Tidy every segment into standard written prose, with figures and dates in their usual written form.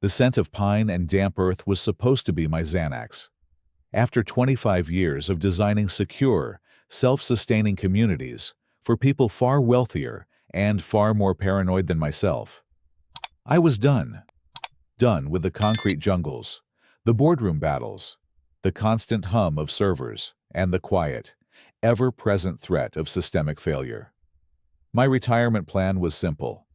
The scent of pine and damp earth was supposed to be my Xanax. After 25 years of designing secure, self-sustaining communities for people far wealthier and far more paranoid than myself, I was done. Done with the concrete jungles, the boardroom battles, the constant hum of servers, and the quiet, ever-present threat of systemic failure. My retirement plan was simple: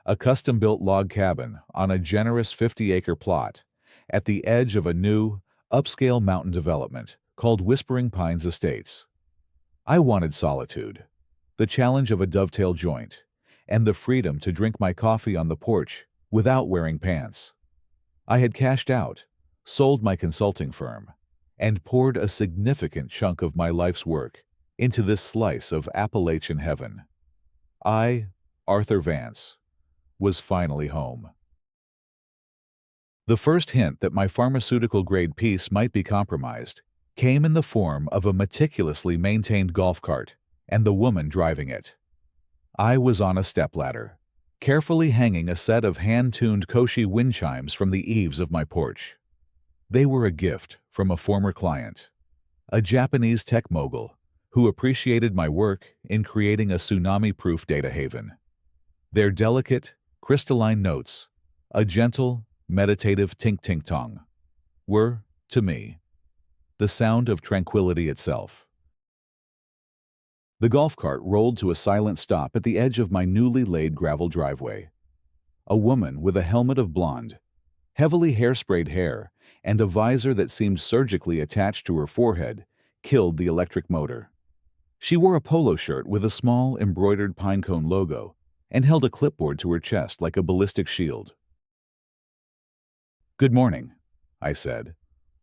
a custom-built log cabin on a generous 50-acre plot at the edge of a new, upscale mountain development called Whispering Pines Estates. I wanted solitude, the challenge of a dovetail joint, and the freedom to drink my coffee on the porch without wearing pants. I had cashed out, sold my consulting firm, and poured a significant chunk of my life's work into this slice of Appalachian heaven. I, Arthur Vance, was finally home. The first hint that my pharmaceutical-grade peace might be compromised came in the form of a meticulously maintained golf cart and the woman driving it. I was on a stepladder, carefully hanging a set of hand-tuned Koshi wind chimes from the eaves of my porch. They were a gift from a former client, a Japanese tech mogul who appreciated my work in creating a tsunami-proof data haven. Their delicate, crystalline notes, a gentle, meditative tink-tink-tong, were, to me, the sound of tranquility itself. The golf cart rolled to a silent stop at the edge of my newly laid gravel driveway. A woman with a helmet of blonde, heavily hairsprayed hair, and a visor that seemed surgically attached to her forehead killed the electric motor. She wore a polo shirt with a small embroidered pinecone logo and held a clipboard to her chest like a ballistic shield. "Good morning," I said,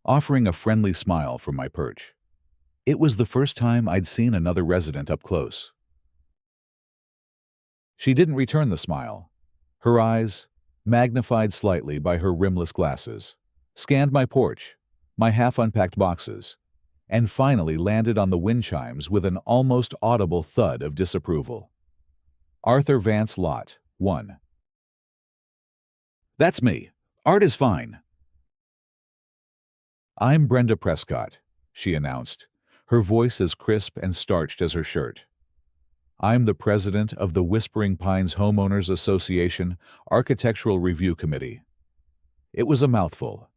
offering a friendly smile from my perch. It was the first time I'd seen another resident up close. She didn't return the smile. Her eyes, magnified slightly by her rimless glasses, scanned my porch, my half-unpacked boxes, and finally landed on the wind chimes with an almost audible thud of disapproval. Arthur Vance Lot, 1. "That's me. Art is fine." "I'm Brenda Prescott," she announced, her voice as crisp and starched as her shirt. "I'm the president of the Whispering Pines Homeowners Association Architectural Review Committee." It was a mouthful,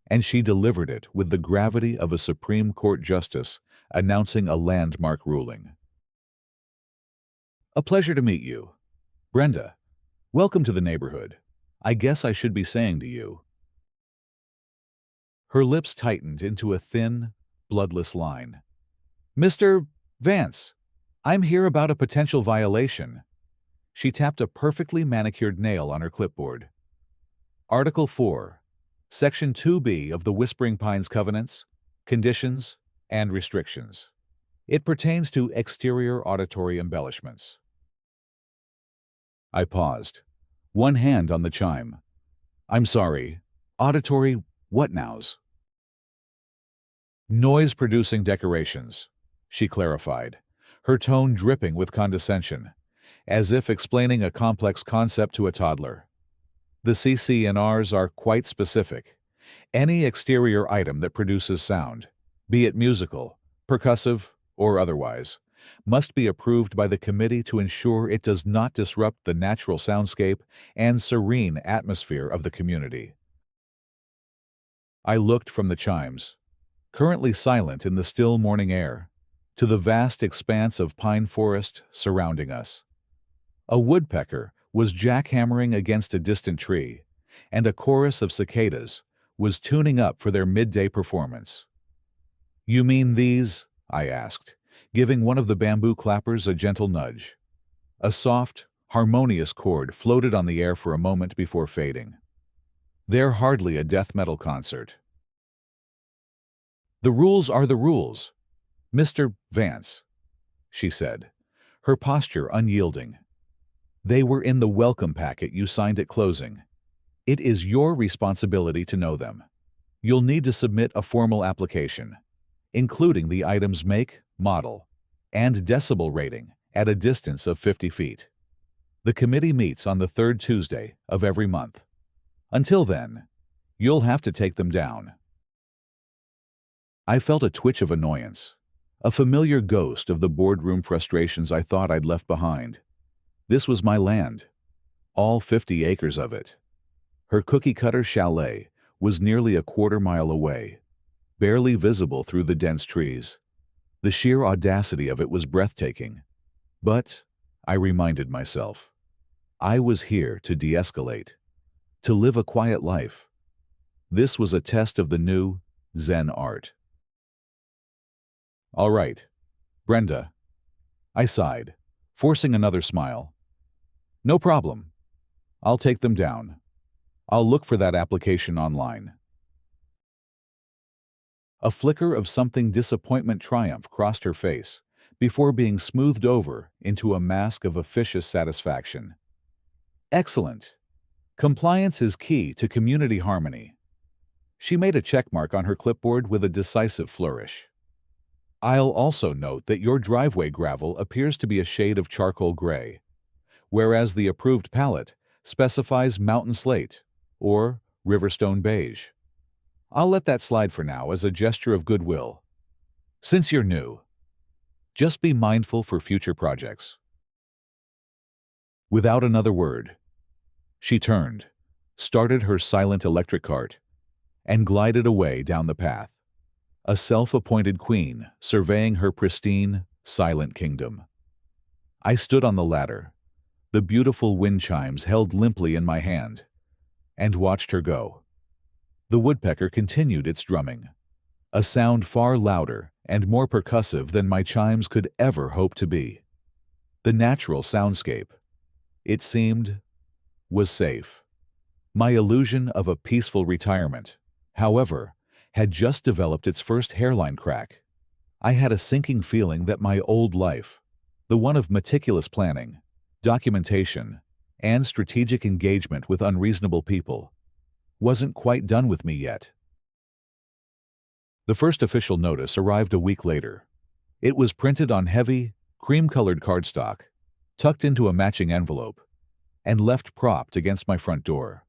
and she delivered it with the gravity of a Supreme Court justice announcing a landmark ruling. "A pleasure to meet you. Brenda, welcome to the neighborhood. I guess I should be saying to you." Her lips tightened into a thin, bloodless line. "Mr. Vance, I'm here about a potential violation." She tapped a perfectly manicured nail on her clipboard. "Article 4, Section 2B of the Whispering Pines Covenants, Conditions, and Restrictions. It pertains to exterior auditory embellishments." I paused, one hand on the chime. "I'm sorry, auditory what nows?" "Noise-producing decorations," she clarified, her tone dripping with condescension, as if explaining a complex concept to a toddler. "The CC&Rs are quite specific. Any exterior item that produces sound, be it musical, percussive, or otherwise, must be approved by the committee to ensure it does not disrupt the natural soundscape and serene atmosphere of the community." I looked from the chimes, currently silent in the still morning air, to the vast expanse of pine forest surrounding us. A woodpecker was jackhammering against a distant tree, and a chorus of cicadas was tuning up for their midday performance. "You mean these?" I asked, giving one of the bamboo clappers a gentle nudge. A soft, harmonious chord floated on the air for a moment before fading. "They're hardly a death metal concert." "The rules are the rules, Mr. Vance," she said, her posture unyielding. "They were in the welcome packet you signed at closing. It is your responsibility to know them. You'll need to submit a formal application, including the item's make, model, and decibel rating at a distance of 50 feet. The committee meets on the third Tuesday of every month. Until then, You'll have to take them down." I felt a twitch of annoyance, a familiar ghost of the boardroom frustrations I thought I'd left behind. This was my land, all 50 acres of it. Her cookie-cutter chalet was nearly a quarter-mile away, barely visible through the dense trees. The sheer audacity of it was breathtaking. But, I reminded myself, I was here to de-escalate, to live a quiet life. This was a test of the new Zen art. "All right, Brenda," I sighed, forcing another smile. "No problem. I'll take them down. I'll look for that application online." A flicker of something disappointment triumph crossed her face before being smoothed over into a mask of officious satisfaction. "Excellent. Compliance is key to community harmony." She made a checkmark on her clipboard with a decisive flourish. "I'll also note that your driveway gravel appears to be a shade of charcoal gray, whereas the approved palette specifies mountain slate or riverstone beige. I'll let that slide for now as a gesture of goodwill. Since you're new, just be mindful for future projects." Without another word, she turned, started her silent electric cart, and glided away down the path, a self-appointed queen surveying her pristine, silent kingdom. I stood on the ladder, the beautiful wind chimes held limply in my hand, and watched her go. The woodpecker continued its drumming, a sound far louder and more percussive than my chimes could ever hope to be. The natural soundscape, it seemed, was safe. My illusion of a peaceful retirement, however, had just developed its first hairline crack. I had a sinking feeling that my old life, the one of meticulous planning, documentation, and strategic engagement with unreasonable people, wasn't quite done with me yet. The first official notice arrived a week later. It was printed on heavy, cream-colored cardstock, tucked into a matching envelope, and left propped against my front door.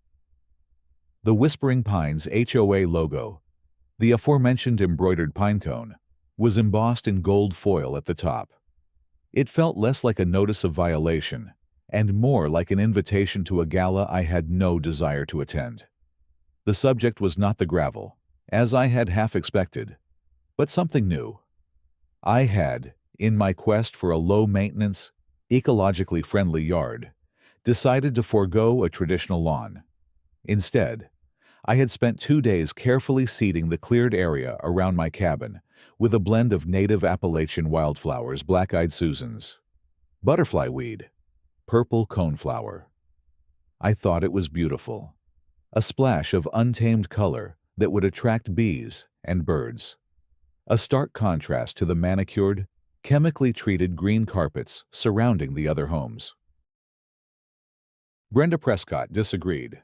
The Whispering Pines HOA logo, the aforementioned embroidered pine cone, was embossed in gold foil at the top. It felt less like a notice of violation and more like an invitation to a gala I had no desire to attend. The subject was not the gravel, as I had half expected, but something new. I had, in my quest for a low-maintenance, ecologically friendly yard, decided to forego a traditional lawn. Instead, I had spent 2 days carefully seeding the cleared area around my cabin with a blend of native Appalachian wildflowers, black-eyed Susans, butterfly weed, purple coneflower. I thought it was beautiful, a splash of untamed color that would attract bees and birds, a stark contrast to the manicured, chemically treated green carpets surrounding the other homes. Brenda Prescott disagreed.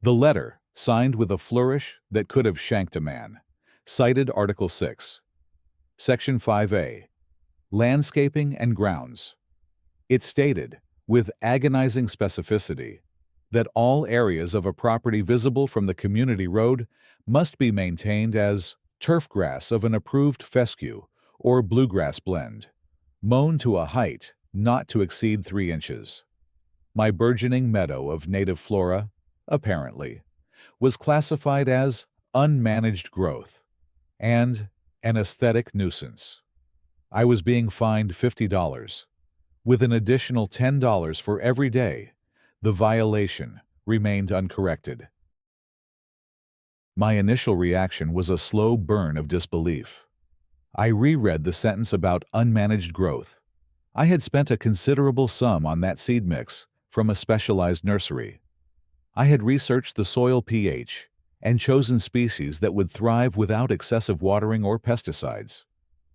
The letter, signed with a flourish that could have shanked a man, cited Article 6, Section 5A, Landscaping and Grounds. It stated, with agonizing specificity, that all areas of a property visible from the community road must be maintained as turf grass of an approved fescue or bluegrass blend, mown to a height not to exceed 3 inches. My burgeoning meadow of native flora, apparently, was classified as unmanaged growth and an aesthetic nuisance. I was being fined $50, with an additional $10 for every day the violation remained uncorrected. My initial reaction was a slow burn of disbelief. I reread the sentence about unmanaged growth. I had spent a considerable sum on that seed mix from a specialized nursery. I had researched the soil pH and chosen species that would thrive without excessive watering or pesticides,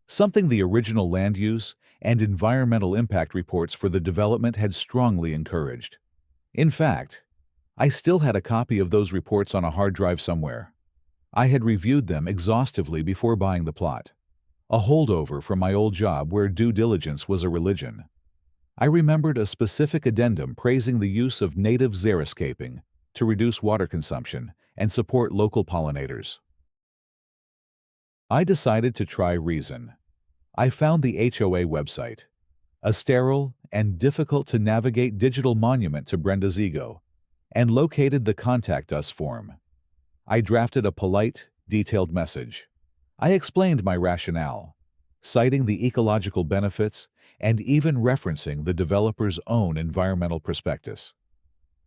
something the original land use and environmental impact reports for the development had strongly encouraged. In fact, I still had a copy of those reports on a hard drive somewhere. I had reviewed them exhaustively before buying the plot, a holdover from my old job where due diligence was a religion. I remembered a specific addendum praising the use of native xeriscaping to reduce water consumption and support local pollinators. I decided to try reason. I found the HOA website, a sterile and difficult-to-navigate digital monument to Brenda's ego, and located the Contact Us form. I drafted a polite, detailed message. I explained my rationale, citing the ecological benefits and even referencing the developer's own environmental prospectus.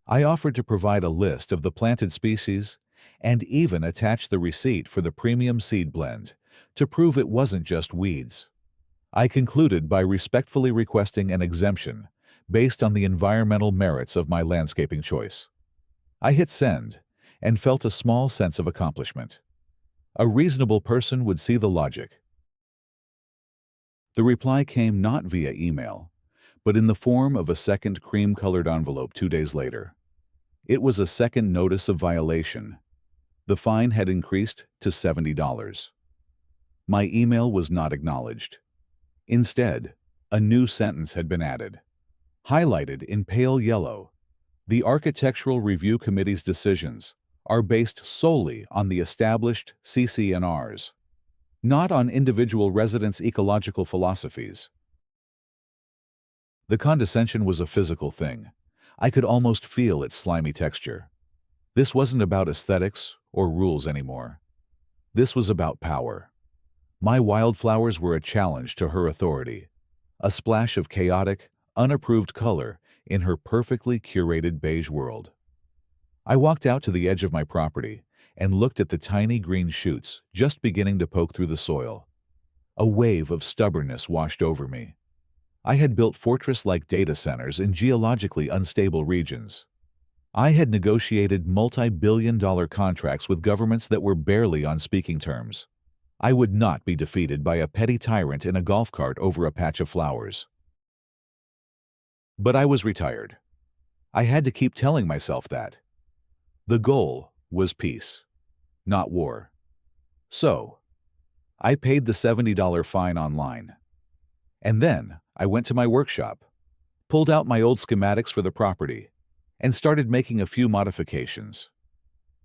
I offered to provide a list of the planted species and even attach the receipt for the premium seed blend to prove it wasn't just weeds. I concluded by respectfully requesting an exemption based on the environmental merits of my landscaping choice. I hit send and felt a small sense of accomplishment. A reasonable person would see the logic. The reply came not via email, but in the form of a second cream-colored envelope 2 days later. It was a second notice of violation. The fine had increased to $70. My email was not acknowledged. Instead, a new sentence had been added. Highlighted in pale yellow, the Architectural Review Committee's decisions are based solely on the established CC&Rs, not on individual residents' ecological philosophies. The condescension was a physical thing. I could almost feel its slimy texture. This wasn't about aesthetics or rules anymore. This was about power. My wildflowers were a challenge to her authority, a splash of chaotic, unapproved color in her perfectly curated beige world. I walked out to the edge of my property and looked at the tiny green shoots just beginning to poke through the soil. A wave of stubbornness washed over me. I had built fortress-like data centers in geologically unstable regions. I had negotiated multi-billion-dollar contracts with governments that were barely on speaking terms. I would not be defeated by a petty tyrant in a golf cart over a patch of flowers. But I was retired. I had to keep telling myself that. The goal was peace, not war. So, I paid the $70 fine online. And then I went to my workshop, pulled out my old schematics for the property, and started making a few modifications.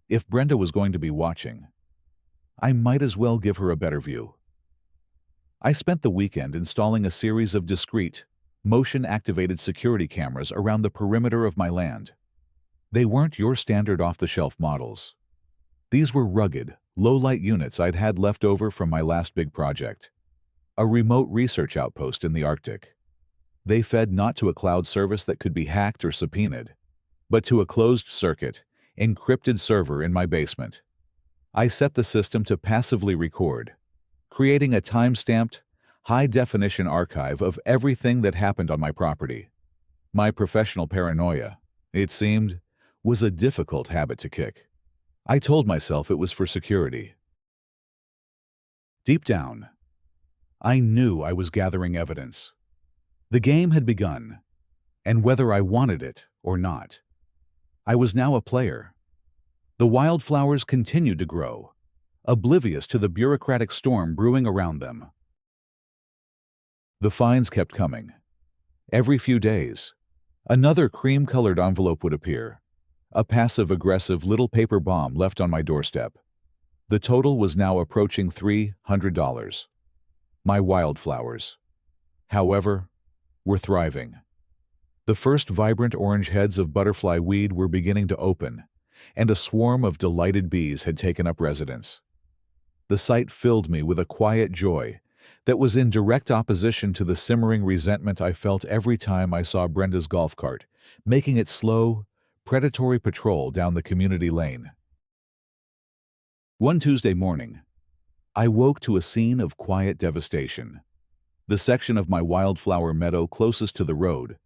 If Brenda was going to be watching, I might as well give her a better view. I spent the weekend installing a series of discrete, motion-activated security cameras around the perimeter of my land. They weren't your standard off-the-shelf models. These were rugged, low-light units I'd had left over from my last big project, a remote research outpost in the Arctic. They fed not to a cloud service that could be hacked or subpoenaed, but to a closed-circuit, encrypted server in my basement. I set the system to passively record, creating a time-stamped, high-definition archive of everything that happened on my property. My professional paranoia, it seemed, was a difficult habit to kick. I told myself it was for security. Deep down, I knew I was gathering evidence. The game had begun, and whether I wanted it or not, I was now a player. The wildflowers continued to grow, oblivious to the bureaucratic storm brewing around them. The fines kept coming. Every few days, another cream-colored envelope would appear, a passive-aggressive little paper bomb left on my doorstep. The total was now approaching $300. My wildflowers, however, were thriving. The first vibrant orange heads of butterfly weed were beginning to open, and a swarm of delighted bees had taken up residence. The sight filled me with a quiet joy that was in direct opposition to the simmering resentment I felt every time I saw Brenda's golf cart making its slow, predatory patrol down the community lane. One Tuesday morning, I woke to a scene of quiet devastation. The section of my wildflower meadow closest to the road,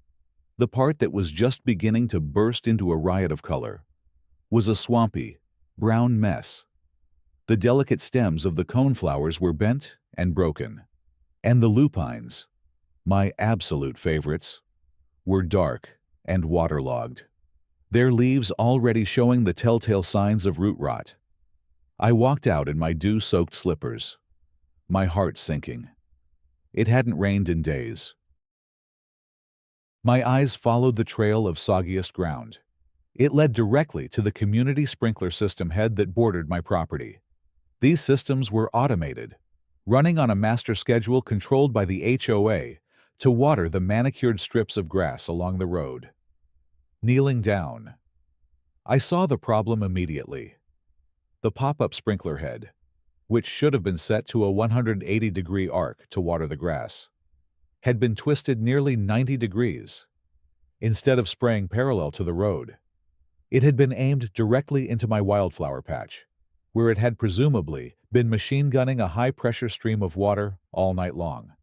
the part that was just beginning to burst into a riot of color, was a swampy, brown mess. The delicate stems of the coneflowers were bent and broken, and the lupines, my absolute favorites, were dark and waterlogged, their leaves already showing the telltale signs of root rot. I walked out in my dew-soaked slippers, my heart sinking. It hadn't rained in days. My eyes followed the trail of soggiest ground. It led directly to the community sprinkler system head that bordered my property. These systems were automated, running on a master schedule controlled by the HOA to water the manicured strips of grass along the road. Kneeling down, I saw the problem immediately. The pop-up sprinkler head, which should have been set to a 180-degree arc to water the grass, had been twisted nearly 90 degrees. Instead of spraying parallel to the road, it had been aimed directly into my wildflower patch, where it had presumably been machine gunning a high-pressure stream of water all night long.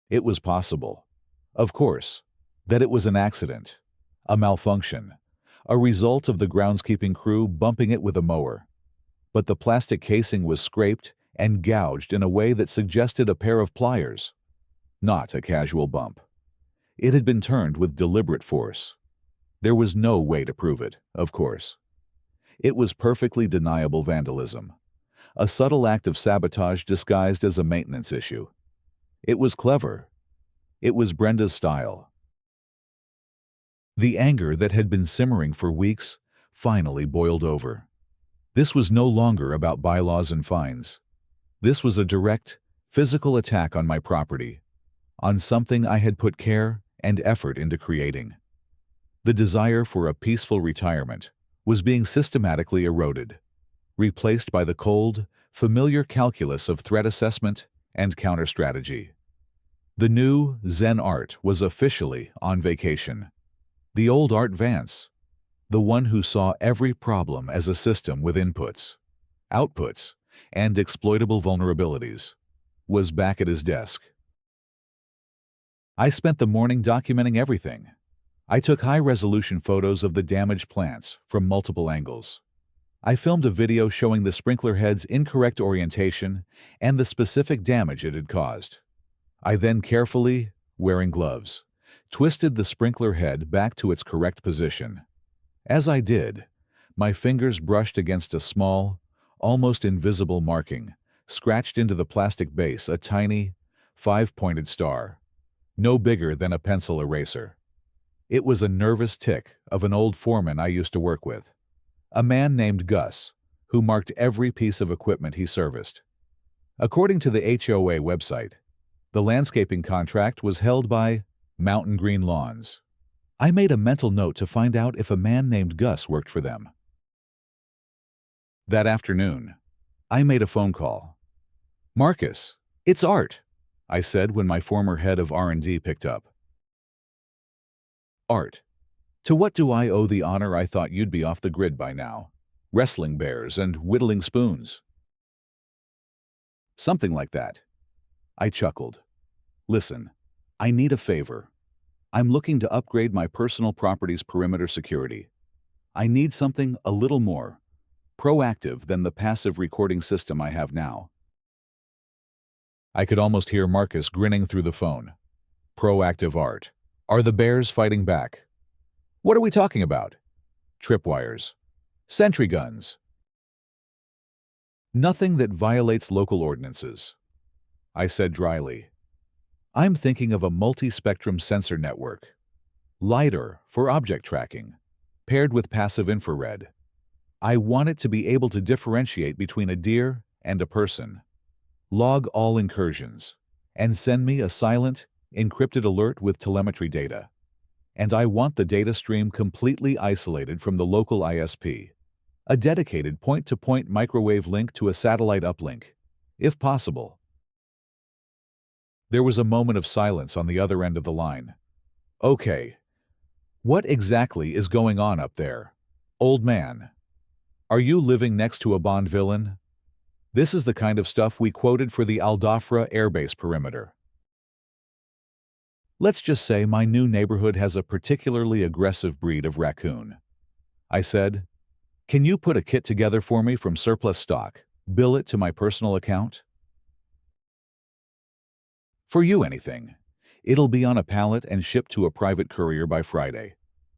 It was possible, of course, that it was an accident, a malfunction, a result of the groundskeeping crew bumping it with a mower. But the plastic casing was scraped and gouged in a way that suggested a pair of pliers, not a casual bump. It had been turned with deliberate force. There was no way to prove it, of course. It was perfectly deniable vandalism, a subtle act of sabotage disguised as a maintenance issue. It was clever. It was Brenda's style. The anger that had been simmering for weeks finally boiled over. This was no longer about bylaws and fines. This was a direct, physical attack on my property, on something I had put care and effort into creating. The desire for a peaceful retirement was being systematically eroded, replaced by the cold, familiar calculus of threat assessment and counter-strategy. The new Zen art was officially on vacation. The old Art Vance, the one who saw every problem as a system with inputs, outputs, and exploitable vulnerabilities, was back at his desk. I spent the morning documenting everything. I took high-resolution photos of the damaged plants from multiple angles. I filmed a video showing the sprinkler head's incorrect orientation and the specific damage it had caused. I then carefully, wearing gloves, twisted the sprinkler head back to its correct position. As I did, my fingers brushed against a small, almost invisible marking, scratched into the plastic base a tiny, 5-pointed star, no bigger than a pencil eraser. It was a nervous tick of an old foreman I used to work with, a man named Gus, who marked every piece of equipment he serviced. According to the HOA website, the landscaping contract was held by Mountain Green Lawns. I made a mental note to find out if a man named Gus worked for them. That afternoon, I made a phone call. "Marcus, it's Art," I said when my former head of R&D picked up. "Art, to what do I owe the honor? I thought you'd be off the grid by now. Wrestling bears and whittling spoons." "Something like that." I chuckled. "Listen, I need a favor. I'm looking to upgrade my personal property's perimeter security. I need something a little more proactive than the passive recording system I have now." I could almost hear Marcus grinning through the phone. "Proactive, Art. Are the bears fighting back? What are we talking about? Tripwires. Sentry guns. Nothing that violates local ordinances," I said dryly. "I'm thinking of a multi-spectrum sensor network. LiDAR for object tracking, paired with passive infrared. I want it to be able to differentiate between a deer and a person, log all incursions, and send me a silent, encrypted alert with telemetry data. And I want the data stream completely isolated from the local ISP, a dedicated point-to-point microwave link to a satellite uplink, if possible." There was a moment of silence on the other end of the line. "Okay, what exactly is going on up there, old man? Are you living next to a Bond villain? This is the kind of stuff we quoted for the Aldafra airbase perimeter." "Let's just say my new neighborhood has a particularly aggressive breed of raccoon," I said. "Can you put a kit together for me from surplus stock, bill it to my personal account?" "For you, anything. It'll be on a pallet and shipped to a private courier by Friday.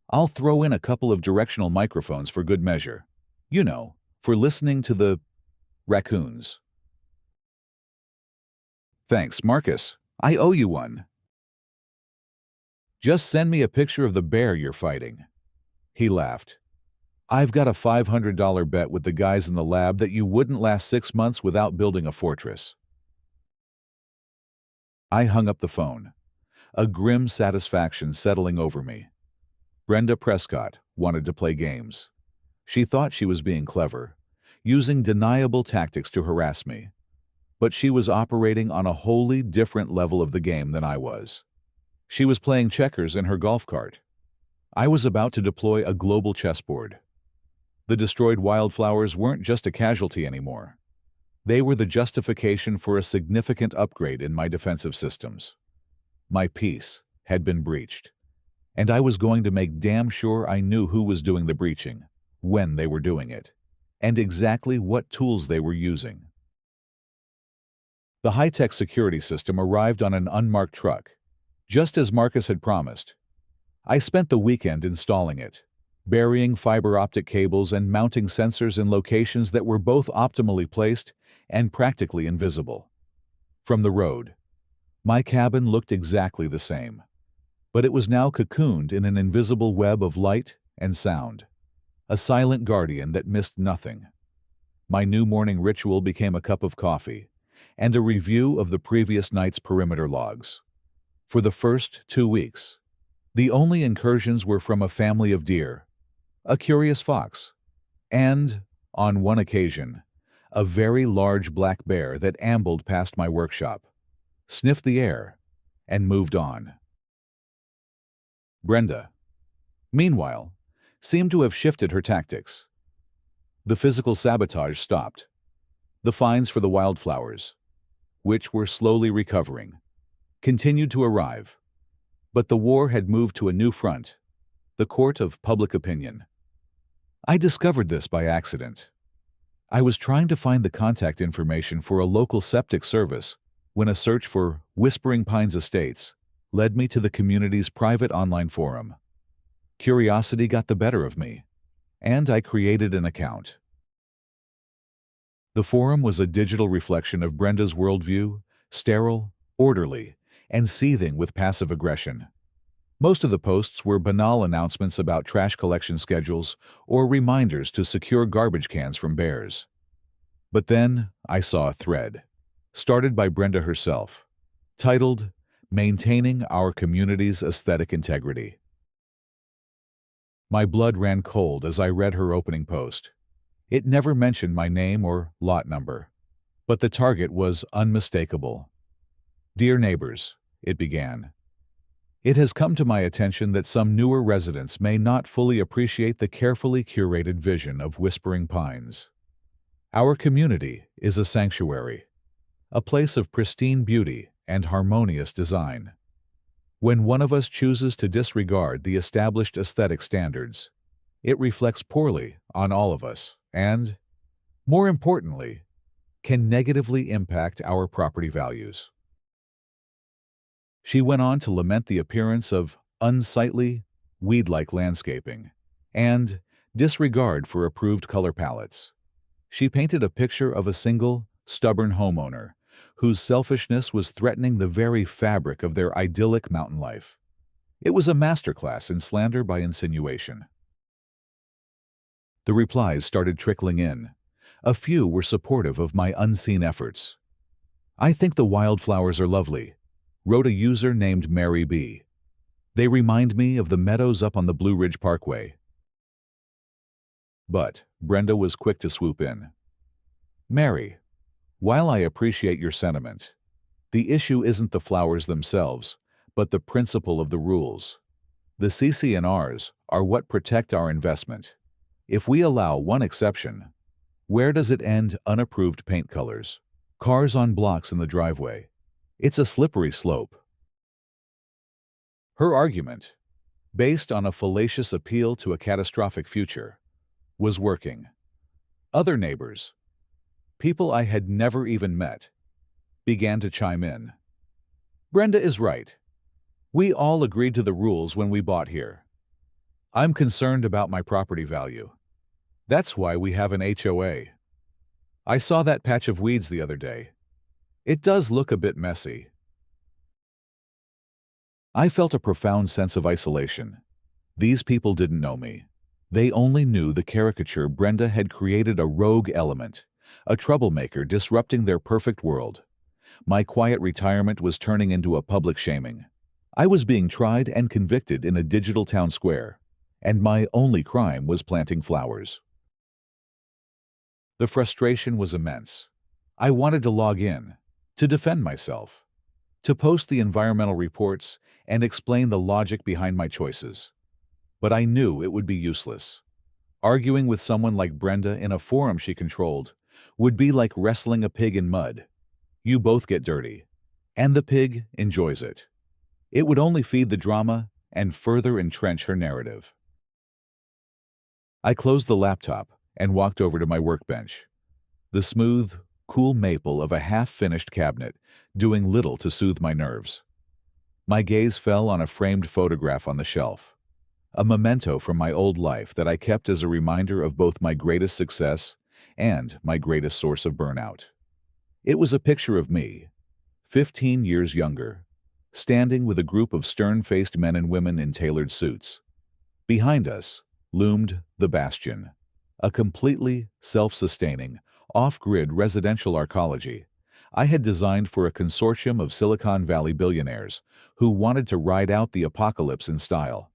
I'll throw in a couple of directional microphones for good measure. You know, for listening to the raccoons." "Thanks, Marcus. I owe you one. Just send me a picture of the bear you're fighting. He laughed. I've got a $500 bet with the guys in the lab that you wouldn't last 6 months without building a fortress. I hung up the phone, a grim satisfaction settling over me. Brenda Prescott wanted to play games. She thought she was being clever, using deniable tactics to harass me. But she was operating on a wholly different level of the game than I was. She was playing checkers in her golf cart. I was about to deploy a global chessboard. The destroyed wildflowers weren't just a casualty anymore. They were the justification for a significant upgrade in my defensive systems. My peace had been breached, and I was going to make damn sure I knew who was doing the breaching, when they were doing it, and exactly what tools they were using. The high-tech security system arrived on an unmarked truck, just as Marcus had promised. I spent the weekend installing it, burying fiber optic cables and mounting sensors in locations that were both optimally placed and practically invisible. From the road, my cabin looked exactly the same, but it was now cocooned in an invisible web of light and sound, a silent guardian that missed nothing. My new morning ritual became a cup of coffee and a review of the previous night's perimeter logs. For the first 2 weeks, the only incursions were from a family of deer, a curious fox, and, on one occasion, a very large black bear that ambled past my workshop, sniffed the air, and moved on. Brenda, meanwhile, seemed to have shifted her tactics. The physical sabotage stopped. The fines for the wildflowers, which were slowly recovering, continued to arrive. But the war had moved to a new front, the court of public opinion. I discovered this by accident. I was trying to find the contact information for a local septic service when a search for Whispering Pines Estates led me to the community's private online forum. Curiosity got the better of me, and I created an account. The forum was a digital reflection of Brenda's worldview, sterile, orderly, and seething with passive aggression. Most of the posts were banal announcements about trash collection schedules or reminders to secure garbage cans from bears. But then I saw a thread, started by Brenda herself, titled, "Maintaining Our Community's Aesthetic Integrity." My blood ran cold as I read her opening post. It never mentioned my name or lot number, but the target was unmistakable. "Dear neighbors," it began, "it has come to my attention that some newer residents may not fully appreciate the carefully curated vision of Whispering Pines. Our community is a sanctuary, a place of pristine beauty and harmonious design. When one of us chooses to disregard the established aesthetic standards, it reflects poorly on all of us and, more importantly, can negatively impact our property values." She went on to lament the appearance of unsightly, weed-like landscaping and disregard for approved color palettes. She painted a picture of a single, stubborn homeowner whose selfishness was threatening the very fabric of their idyllic mountain life. It was a masterclass in slander by insinuation. The replies started trickling in. A few were supportive of my unseen efforts. "I think the wildflowers are lovely," wrote a user named Mary B. "They remind me of the meadows up on the Blue Ridge Parkway." But Brenda was quick to swoop in. "Mary, while I appreciate your sentiment, the issue isn't the flowers themselves, but the principle of the rules. The CC&Rs are what protect our investment. If we allow one exception, where does it end? Unapproved paint colors, cars on blocks in the driveway. It's a slippery slope." Her argument, based on a fallacious appeal to a catastrophic future, was working. Other neighbors, people I had never even met, began to chime in. "Brenda is right. We all agreed to the rules when we bought here. I'm concerned about my property value. That's why we have an HOA. I saw that patch of weeds the other day. It does look a bit messy." I felt a profound sense of isolation. These people didn't know me. They only knew the caricature Brenda had created a rogue element, a troublemaker disrupting their perfect world. My quiet retirement was turning into a public shaming. I was being tried and convicted in a digital town square, and my only crime was planting flowers. The frustration was immense. I wanted to log in, to defend myself, to post the environmental reports and explain the logic behind my choices. But I knew it would be useless. Arguing with someone like Brenda in a forum she controlled would be like wrestling a pig in mud. You both get dirty, and the pig enjoys it. It would only feed the drama and further entrench her narrative. I closed the laptop and walked over to my workbench. The smooth, cool maple of a half-finished cabinet doing little to soothe my nerves. My gaze fell on a framed photograph on the shelf, a memento from my old life that I kept as a reminder of both my greatest success and my greatest source of burnout. It was a picture of me, 15 years younger, standing with a group of stern-faced men and women in tailored suits. Behind us loomed the Bastion, a completely self-sustaining, off-grid residential arcology I had designed for a consortium of Silicon Valley billionaires who wanted to ride out the apocalypse in style.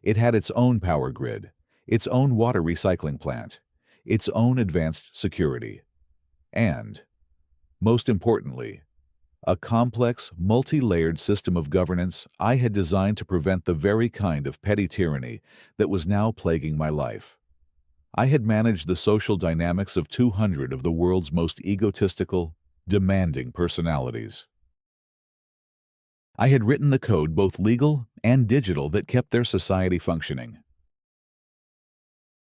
It had its own power grid, its own water recycling plant, its own advanced security, and, most importantly, a complex, multi-layered system of governance I had designed to prevent the very kind of petty tyranny that was now plaguing my life. I had managed the social dynamics of 200 of the world's most egotistical, demanding personalities. I had written the code, both legal and digital, that kept their society functioning.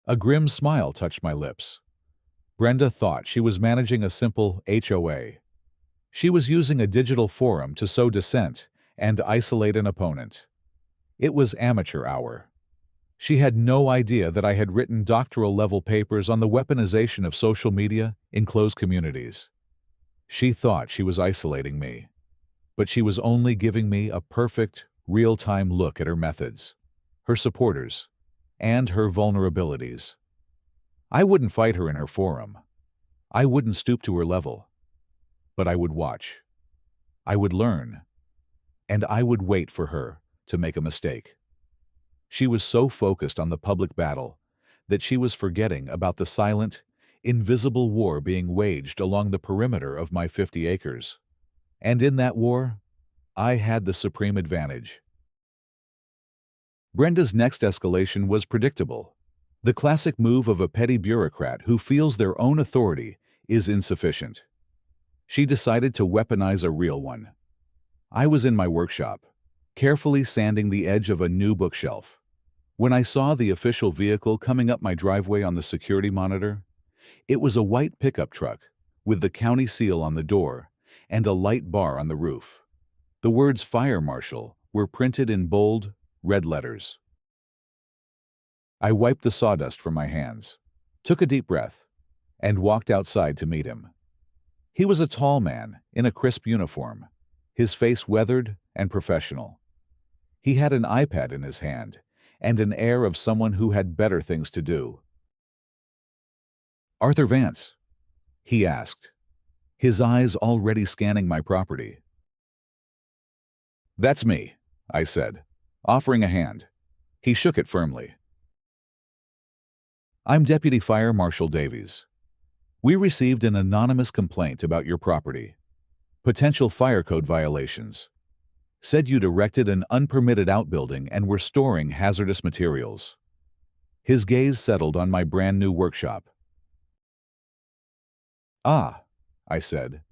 A grim smile touched my lips. Brenda thought she was managing a simple HOA. She was using a digital forum to sow dissent and isolate an opponent. It was amateur hour. She had no idea that I had written doctoral-level papers on the weaponization of social media in closed communities. She thought she was isolating me, but she was only giving me a perfect, real-time look at her methods, her supporters, and her vulnerabilities. I wouldn't fight her in her forum. I wouldn't stoop to her level. But I would watch. I would learn. And I would wait for her to make a mistake. She was so focused on the public battle that she was forgetting about the silent, invisible war being waged along the perimeter of my 50 acres. And in that war, I had the supreme advantage. Brenda's next escalation was predictable. The classic move of a petty bureaucrat who feels their own authority is insufficient. She decided to weaponize a real one. I was in my workshop, carefully sanding the edge of a new bookshelf, when I saw the official vehicle coming up my driveway on the security monitor. It was a white pickup truck with the county seal on the door and a light bar on the roof. The words "Fire Marshal" were printed in bold, red letters. I wiped the sawdust from my hands, took a deep breath, and walked outside to meet him. He was a tall man in a crisp uniform, his face weathered and professional. He had an iPad in his hand and an air of someone who had better things to do. "Arthur Vance?" he asked, his eyes already scanning my property. "That's me," I said, offering a hand. He shook it firmly. "I'm Deputy Fire Marshal Davies. We received an anonymous complaint about your property. Potential fire code violations. Said you'd erected an unpermitted outbuilding and were storing hazardous materials." His gaze settled on my brand new workshop. "Ah," I said,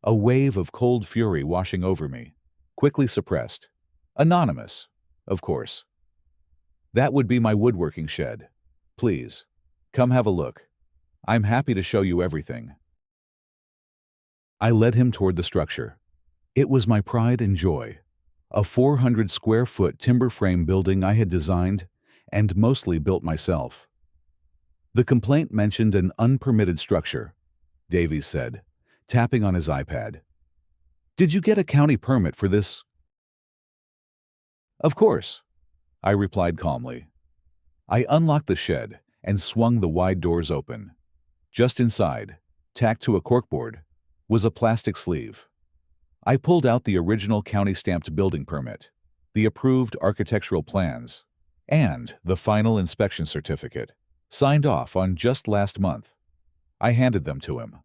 a wave of cold fury washing over me, quickly suppressed. "Anonymous, of course. That would be my woodworking shed. Please, come have a look. I'm happy to show you everything." I led him toward the structure. It was my pride and joy, a 400-square-foot timber frame building I had designed and mostly built myself. "The complaint mentioned an unpermitted structure," Davies said, tapping on his iPad. "Did you get a county permit for this?" "Of course," I replied calmly. I unlocked the shed and swung the wide doors open. Just inside, tacked to a corkboard, was a plastic sleeve. I pulled out the original county-stamped building permit, the approved architectural plans, and the final inspection certificate, signed off on just last month. I handed them to him.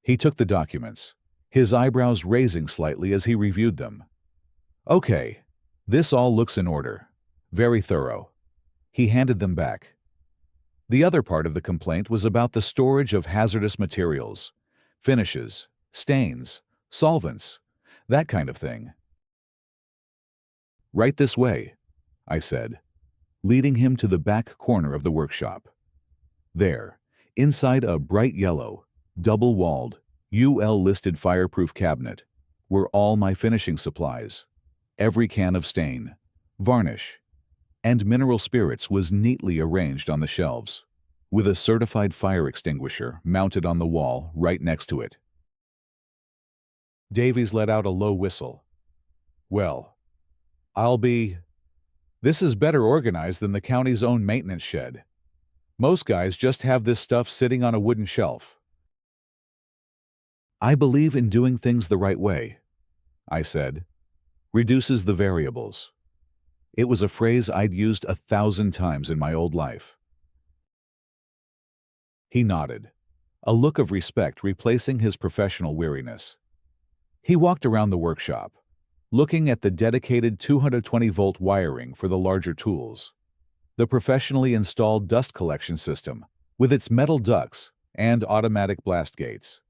He took the documents, his eyebrows raising slightly as he reviewed them. Okay, this all looks in order. Very thorough. He handed them back. The other part of the complaint was about the storage of hazardous materials, finishes, stains, solvents, that kind of thing. Right this way, I said, leading him to the back corner of the workshop. There, inside a bright yellow, double-walled, UL-listed fireproof cabinet, were all my finishing supplies. Every can of stain, varnish, and mineral spirits was neatly arranged on the shelves, with a certified fire extinguisher mounted on the wall right next to it. Davies let out a low whistle. Well, this is better organized than the county's own maintenance shed. Most guys just have this stuff sitting on a wooden shelf. I believe in doing things the right way, I said. Reduces the variables. It was a phrase I'd used 1,000 times in my old life. He nodded, a look of respect replacing his professional weariness. He walked around the workshop, looking at the dedicated 220-volt wiring for the larger tools, the professionally installed dust collection system with its metal ducts and automatic blast gates,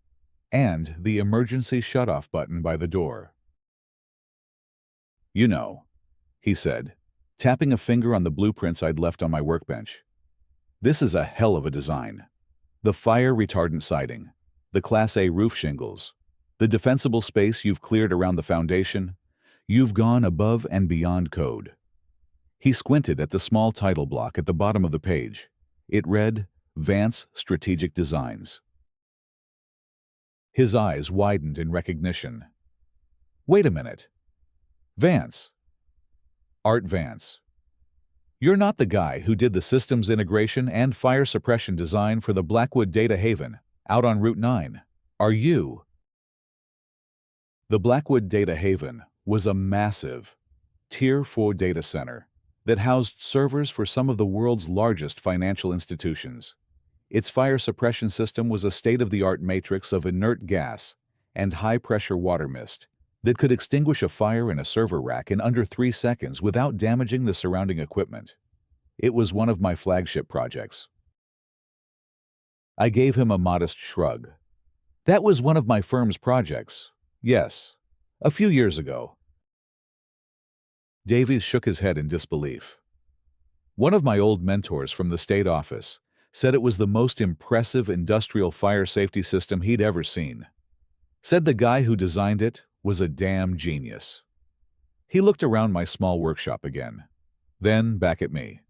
and the emergency shutoff button by the door. You know, he said, tapping a finger on the blueprints I'd left on my workbench. This is a hell of a design. The fire-retardant siding, the Class A roof shingles, the defensible space you've cleared around the foundation. You've gone above and beyond code. He squinted at the small title block at the bottom of the page. It read, Vance Strategic Designs. His eyes widened in recognition. Wait a minute. Vance. Art Vance. You're not the guy who did the systems integration and fire suppression design for the Blackwood Data Haven out on Route 9, are you? The Blackwood Data Haven was a massive, Tier 4 data center that housed servers for some of the world's largest financial institutions. Its fire suppression system was a state-of-the-art matrix of inert gas and high-pressure water mist that could extinguish a fire in a server rack in under 3 seconds without damaging the surrounding equipment. It was one of my flagship projects. I gave him a modest shrug. That was one of my firm's projects. Yes, a few years ago. Davies shook his head in disbelief. One of my old mentors from the state office said it was the most impressive industrial fire safety system he'd ever seen. Said the guy who designed it was a damn genius. He looked around my small workshop again, then back at me.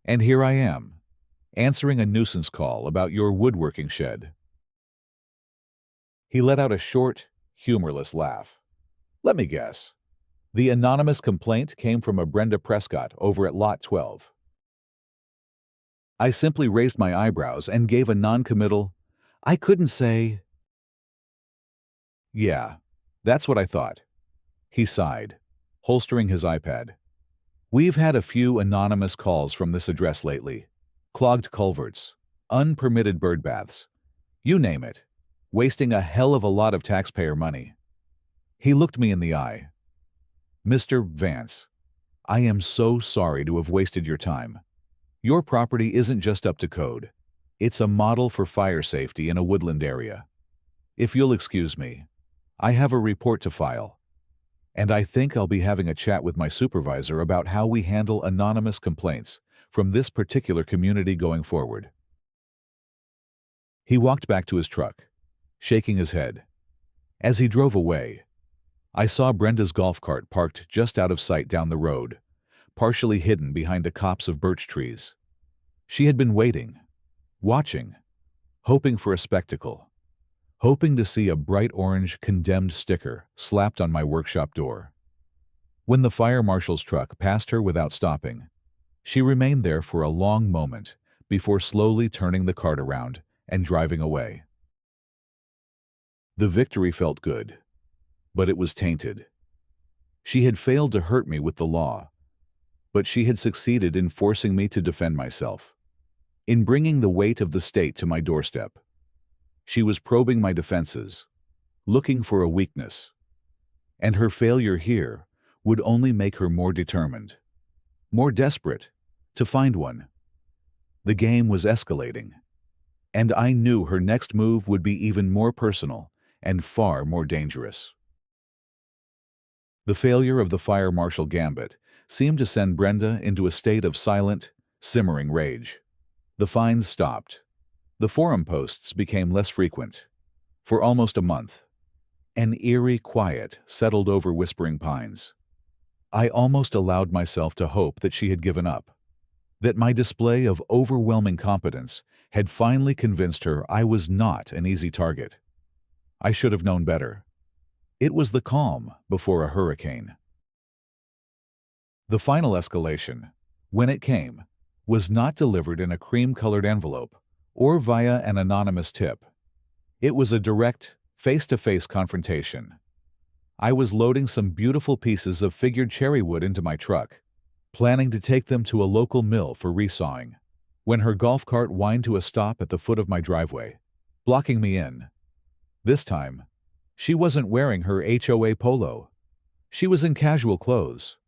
And here I am, answering a nuisance call about your woodworking shed. He let out a short, humorless laugh. Let me guess. The anonymous complaint came from a Brenda Prescott over at Lot 12. I simply raised my eyebrows and gave a non-committal, I couldn't say. Yeah, that's what I thought. He sighed, holstering his iPad. We've had a few anonymous calls from this address lately. Clogged culverts, unpermitted bird baths, you name it, wasting a hell of a lot of taxpayer money. He looked me in the eye. Mr. Vance, I am so sorry to have wasted your time. Your property isn't just up to code. It's a model for fire safety in a woodland area. If you'll excuse me, I have a report to file, and I think I'll be having a chat with my supervisor about how we handle anonymous complaints from this particular community going forward. He walked back to his truck, shaking his head. As he drove away, I saw Brenda's golf cart parked just out of sight down the road, partially hidden behind a copse of birch trees. She had been waiting, watching, hoping for a spectacle, hoping to see a bright orange condemned sticker slapped on my workshop door. When the fire marshal's truck passed her without stopping, She remained there for a long moment before slowly turning the cart around and driving away. The victory felt good, but it was tainted. She had failed to hurt me with the law, but she had succeeded in forcing me to defend myself, in bringing the weight of the state to my doorstep. She was probing my defenses, looking for a weakness, and her failure here would only make her more determined, more desperate, to find one. The game was escalating, and I knew her next move would be even more personal and far more dangerous. The failure of the fire marshal gambit seemed to send Brenda into a state of silent, simmering rage. The fines stopped. The forum posts became less frequent. For almost a month, an eerie quiet settled over Whispering Pines. I almost allowed myself to hope that she had given up, that my display of overwhelming competence had finally convinced her I was not an easy target. I should have known better. It was the calm before a hurricane. The final escalation, when it came, was not delivered in a cream-colored envelope or via an anonymous tip. It was a direct, face-to-face confrontation. I was loading some beautiful pieces of figured cherry wood into my truck, planning to take them to a local mill for resawing, when her golf cart whined to a stop at the foot of my driveway, blocking me in. This time, she wasn't wearing her HOA polo. She was in casual clothes,